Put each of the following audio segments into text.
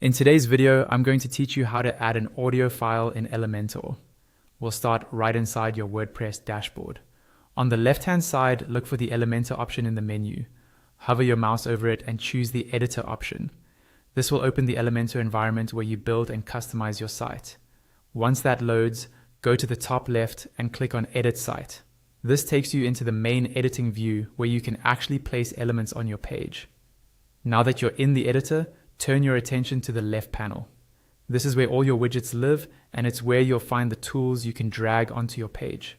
In today's video, I'm going to teach you how to add an audio file in Elementor. We'll start right inside your WordPress dashboard. On the left-hand side, look for the Elementor option in the menu. Hover your mouse over it and choose the Editor option. This will open the Elementor environment where you build and customize your site. Once that loads, go to the top left and click on Edit Site. This takes you into the main editing view where you can actually place elements on your page. Now that you're in the editor, turn your attention to the left panel. This is where all your widgets live, and it's where you'll find the tools you can drag onto your page.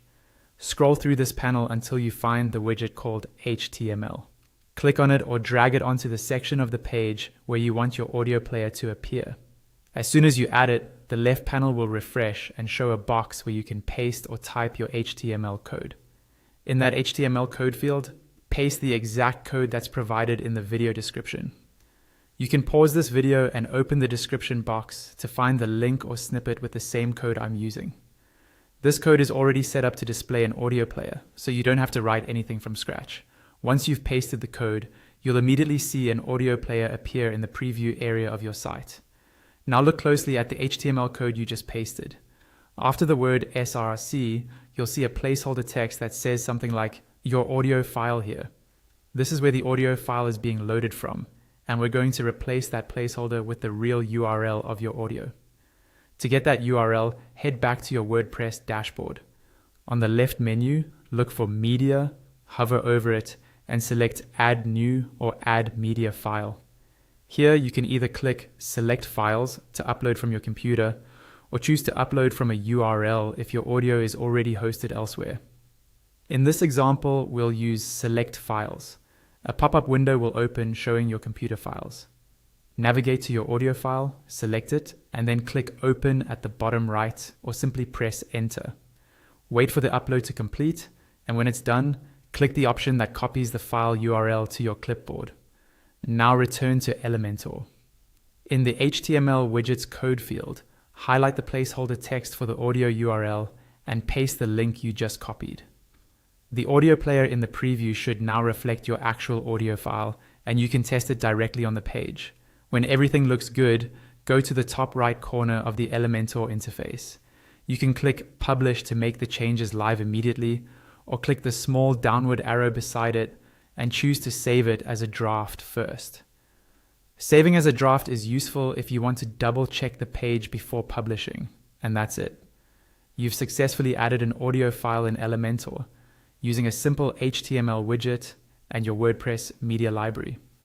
Scroll through this panel until you find the widget called HTML. Click on it or drag it onto the section of the page where you want your audio player to appear. As soon as you add it, the left panel will refresh and show a box where you can paste or type your HTML code. In that HTML code field, paste the exact code that's provided in the video description. You can pause this video and open the description box to find the link or snippet with the same code I'm using. This code is already set up to display an audio player, so you don't have to write anything from scratch. Once you've pasted the code, you'll immediately see an audio player appear in the preview area of your site. Now look closely at the HTML code you just pasted. After the word src, you'll see a placeholder text that says something like, "Your audio file here." This is where the audio file is being loaded from, and we're going to replace that placeholder with the real URL of your audio. To get that URL, head back to your WordPress dashboard. On the left menu, look for Media, hover over it, and select Add New or Add Media File. Here you can either click Select Files to upload from your computer, or choose to upload from a URL if your audio is already hosted elsewhere. In this example, we'll use Select Files. A pop-up window will open showing your computer files. Navigate to your audio file, select it, and then click Open at the bottom right, or simply press Enter. Wait for the upload to complete, and when it's done, click the option that copies the file URL to your clipboard. Now return to Elementor. In the HTML widgets code field, highlight the placeholder text for the audio URL and paste the link you just copied. The audio player in the preview should now reflect your actual audio file, and you can test it directly on the page. When everything looks good, go to the top right corner of the Elementor interface. You can click Publish to make the changes live immediately, or click the small downward arrow beside it and choose to save it as a draft first. Saving as a draft is useful if you want to double check the page before publishing, and that's it. You've successfully added an audio file in Elementor using a simple HTML widget and your WordPress media library.